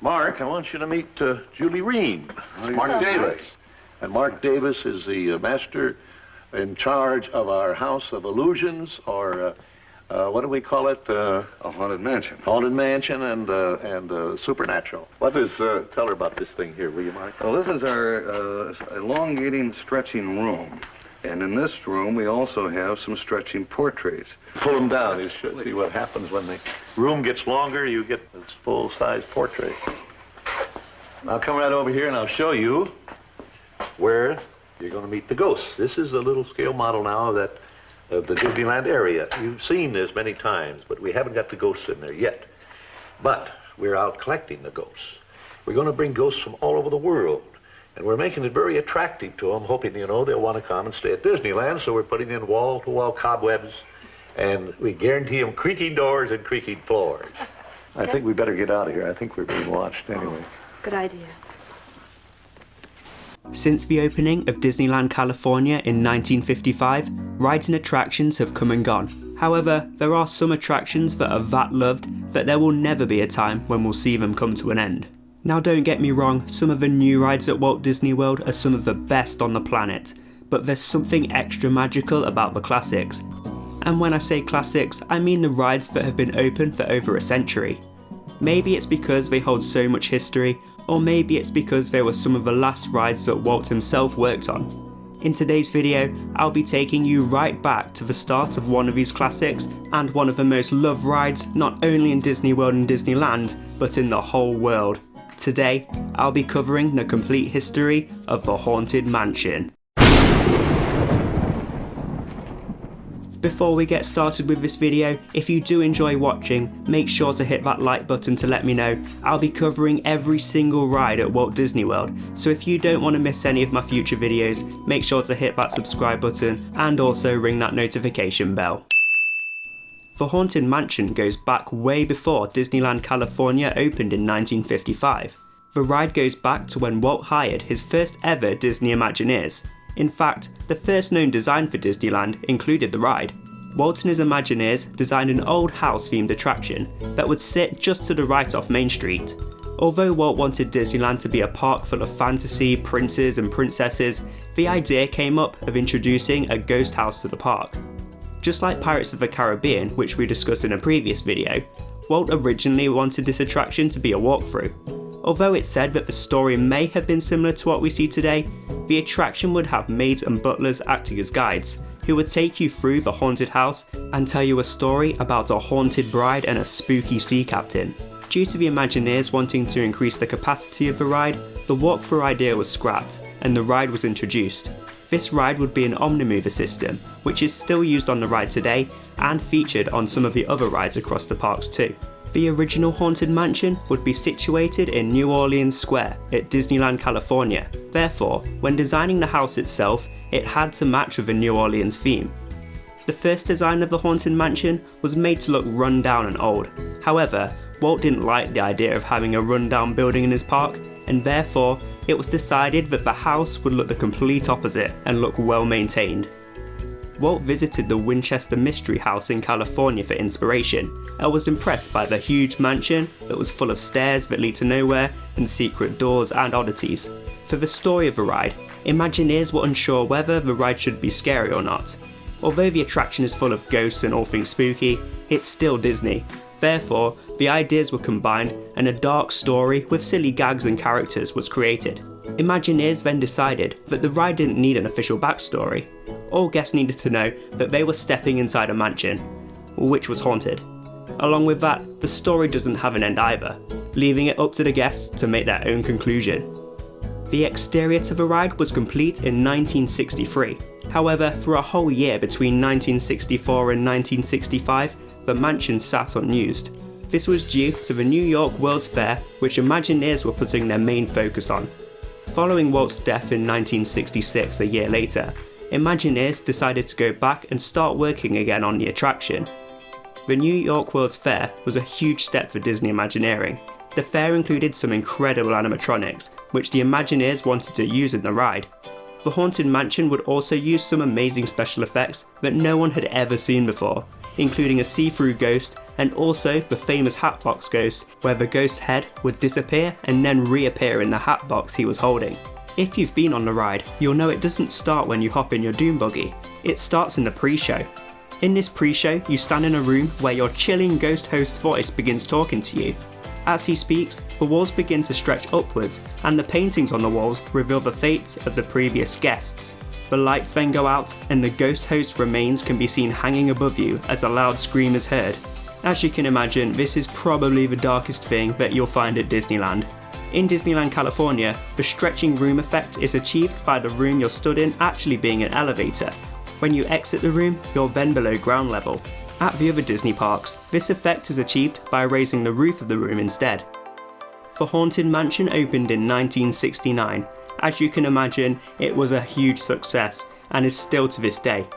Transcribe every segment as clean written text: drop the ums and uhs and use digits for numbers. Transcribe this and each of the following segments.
Mark, I want you to meet Julie Ream. Mark Davis. And Mark Davis is the master in charge of our House of Illusions, or what do we call it? A haunted mansion. Haunted mansion and supernatural. What is, tell her about this thing here, will you, Mark? Well, this is our elongating, stretching room. And in this room, we also have some stretching portraits. Pull them down. You should see what happens when the room gets longer. You get this full-size portrait. I'll come right over here and I'll show you where you're going to meet the ghosts. This is a little scale model now of the Disneyland area. You've seen this many times, but we haven't got the ghosts in there yet. But we're out collecting the ghosts. We're going to bring ghosts from all over the world. And we're making it very attractive to them, hoping, you know, they'll want to come and stay at Disneyland. So we're putting in wall-to-wall cobwebs, and we guarantee them creaking doors and creaking floors. I think we better get out of here. I think we're being watched anyway. Good idea. Since the opening of Disneyland California in 1955, rides and attractions have come and gone. However, there are some attractions that are that loved that there will never be a time when we'll see them come to an end. Now don't get me wrong, some of the new rides at Walt Disney World are some of the best on the planet, but there's something extra magical about the classics. And when I say classics, I mean the rides that have been open for over a century. Maybe it's because they hold so much history, or maybe it's because they were some of the last rides that Walt himself worked on. In today's video, I'll be taking you right back to the start of one of these classics, and one of the most loved rides not only in Disney World and Disneyland, but in the whole world. Today, I'll be covering the complete history of the Haunted Mansion. Before we get started with this video, if you do enjoy watching, make sure to hit that like button to let me know. I'll be covering every single ride at Walt Disney World, so if you don't want to miss any of my future videos, make sure to hit that subscribe button and also ring that notification bell. The Haunted Mansion goes back way before Disneyland California opened in 1955. The ride goes back to when Walt hired his first ever Disney Imagineers. In fact, the first known design for Disneyland included the ride. Walt and his Imagineers designed an old house-themed attraction that would sit just to the right off Main Street. Although Walt wanted Disneyland to be a park full of fantasy, princes and princesses, the idea came up of introducing a ghost house to the park. Just like Pirates of the Caribbean, which we discussed in a previous video, Walt originally wanted this attraction to be a walkthrough. Although it's said that the story may have been similar to what we see today, the attraction would have maids and butlers acting as guides, who would take you through the haunted house and tell you a story about a haunted bride and a spooky sea captain. Due to the Imagineers wanting to increase the capacity of the ride, the walkthrough idea was scrapped, and the ride was introduced. This ride would be an omnimover system, which is still used on the ride today and featured on some of the other rides across the parks too. The original Haunted Mansion would be situated in New Orleans Square at Disneyland California. Therefore, when designing the house itself, it had to match with the New Orleans theme. The first design of the Haunted Mansion was made to look run down and old. However, Walt didn't like the idea of having a rundown building in his park, and therefore, it was decided that the house would look the complete opposite and look well maintained. Walt visited the Winchester Mystery House in California for inspiration and was impressed by the huge mansion that was full of stairs that lead to nowhere and secret doors and oddities. For the story of the ride, Imagineers were unsure whether the ride should be scary or not. Although the attraction is full of ghosts and all things spooky, it's still Disney. Therefore, the ideas were combined and a dark story with silly gags and characters was created. Imagineers then decided that the ride didn't need an official backstory. All guests needed to know that they were stepping inside a mansion, which was haunted. Along with that, the story doesn't have an end either, leaving it up to the guests to make their own conclusion. The exterior to the ride was complete in 1963. However, for a whole year between 1964 and 1965, the mansion sat unused. This was due to the New York World's Fair, which Imagineers were putting their main focus on. Following Walt's death in 1966, a year later, Imagineers decided to go back and start working again on the attraction. The New York World's Fair was a huge step for Disney Imagineering. The fair included some incredible animatronics, which the Imagineers wanted to use in the ride. The Haunted Mansion would also use some amazing special effects that no one had ever seen before. including a see-through ghost and also the famous Hatbox Ghost, where the ghost's head would disappear and then reappear in the hat box he was holding. If you've been on the ride, you'll know it doesn't start when you hop in your Doom Buggy. It starts in the pre-show. In this pre-show, you stand in a room where your chilling ghost host's voice begins talking to you. As he speaks, the walls begin to stretch upwards and the paintings on the walls reveal the fates of the previous guests. The lights then go out and the ghost host's remains can be seen hanging above you as a loud scream is heard. As you can imagine, this is probably the darkest thing that you'll find at Disneyland. In Disneyland California, the stretching room effect is achieved by the room you're stood in actually being an elevator. When you exit the room, you're then below ground level. At the other Disney parks, this effect is achieved by raising the roof of the room instead. The Haunted Mansion opened in 1969. As you can imagine, it was a huge success and is still to this day.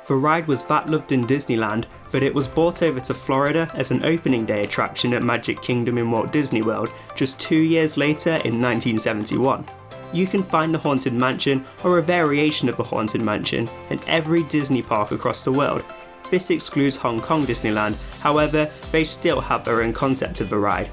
The ride was that loved in Disneyland that it was brought over to Florida as an opening day attraction at Magic Kingdom in Walt Disney World just 2 years later in 1971. You can find the Haunted Mansion or a variation of the Haunted Mansion at every Disney park across the world. This excludes Hong Kong Disneyland, however, they still have their own concept of the ride.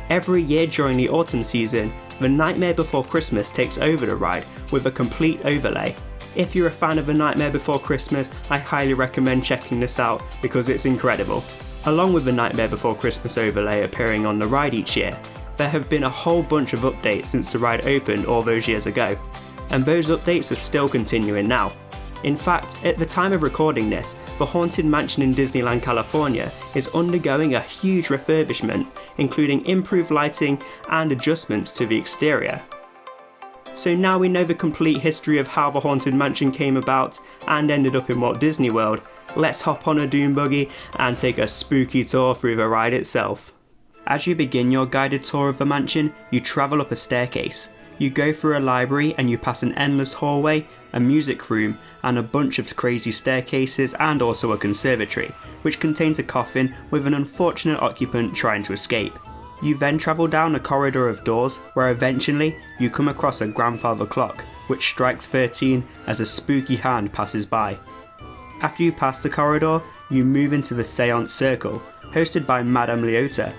Every year during the autumn season, The Nightmare Before Christmas takes over the ride with a complete overlay. If you're a fan of The Nightmare Before Christmas, I highly recommend checking this out because it's incredible. Along with the Nightmare Before Christmas overlay appearing on the ride each year, there have been a whole bunch of updates since the ride opened all those years ago, and those updates are still continuing now. In fact, at the time of recording this, the Haunted Mansion in Disneyland California is undergoing a huge refurbishment, including improved lighting and adjustments to the exterior. So now we know the complete history of how the Haunted Mansion came about and ended up in Walt Disney World, let's hop on a Doom Buggy and take a spooky tour through the ride itself. As you begin your guided tour of the mansion, you travel up a staircase. You go through a library and you pass an endless hallway, a music room, and a bunch of crazy staircases and also a conservatory, which contains a coffin with an unfortunate occupant trying to escape. You then travel down a corridor of doors where eventually you come across a grandfather clock, which strikes 13 as a spooky hand passes by. After you pass the corridor, you move into the Seance Circle, hosted by Madame Leota.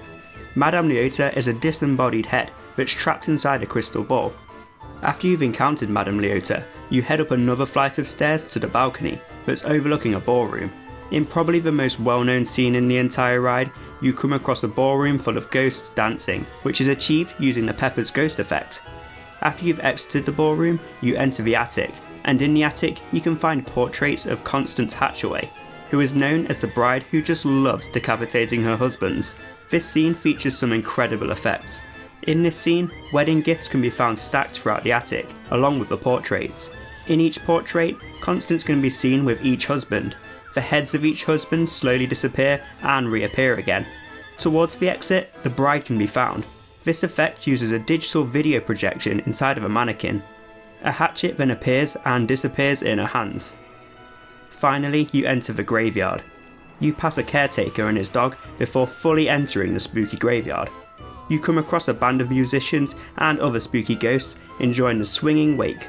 Madame Leota is a disembodied head that's trapped inside a crystal ball. After you've encountered Madame Leota, you head up another flight of stairs to the balcony that's overlooking a ballroom. In probably the most well-known scene in the entire ride, you come across a ballroom full of ghosts dancing, which is achieved using the Pepper's Ghost effect. After you've exited the ballroom, you enter the attic, and in the attic you can find portraits of Constance Hatchaway, who is known as the bride who just loves decapitating her husbands. This scene features some incredible effects. In this scene, wedding gifts can be found stacked throughout the attic, along with the portraits. In each portrait, Constance can be seen with each husband. The heads of each husband slowly disappear and reappear again. Towards the exit, the bride can be found. This effect uses a digital video projection inside of a mannequin. A hatchet then appears and disappears in her hands. Finally, you enter the graveyard. You pass a caretaker and his dog before fully entering the spooky graveyard. You come across a band of musicians and other spooky ghosts enjoying the swinging wake.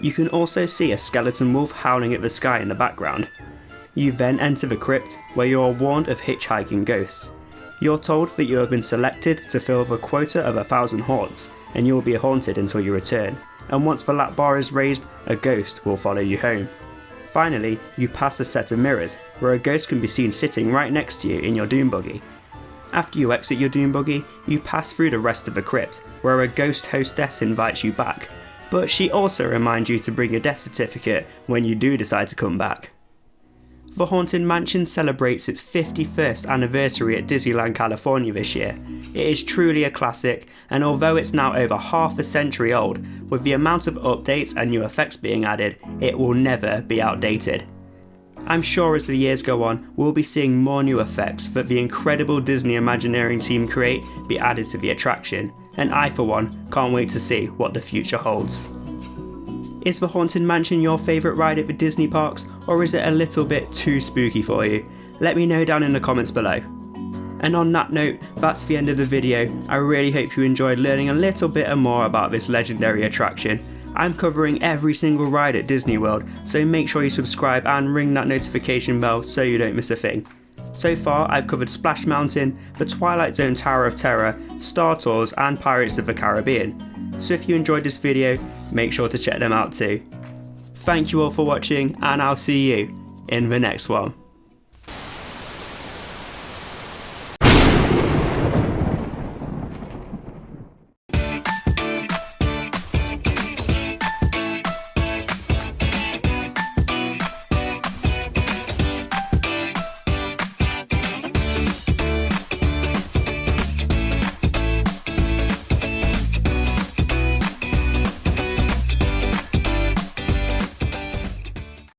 You can also see a skeleton wolf howling at the sky in the background. You then enter the crypt, where you are warned of hitchhiking ghosts. You're told that you have been selected to fill the quota of 1,000 haunts, and you will be haunted until you return, and once the lap bar is raised, a ghost will follow you home. Finally, you pass a set of mirrors, where a ghost can be seen sitting right next to you in your Doom Buggy. After you exit your Doom Buggy, you pass through the rest of the crypt, where a ghost hostess invites you back, but she also reminds you to bring a death certificate when you do decide to come back. The Haunted Mansion celebrates its 51st anniversary at Disneyland California this year. It is truly a classic, and although it's now over half a century old, with the amount of updates and new effects being added, it will never be outdated. I'm sure as the years go on, we'll be seeing more new effects that the incredible Disney Imagineering team create be added to the attraction, and I for one can't wait to see what the future holds. Is the Haunted Mansion your favourite ride at the Disney parks, or is it a little bit too spooky for you? Let me know down in the comments below. And on that note, that's the end of the video. I really hope you enjoyed learning a little bit more about this legendary attraction. I'm covering every single ride at Disney World, so make sure you subscribe and ring that notification bell so you don't miss a thing. So far I've covered Splash Mountain, the Twilight Zone Tower of Terror, Star Tours and Pirates of the Caribbean. So if you enjoyed this video, make sure to check them out too. Thank you all for watching and I'll see you in the next one.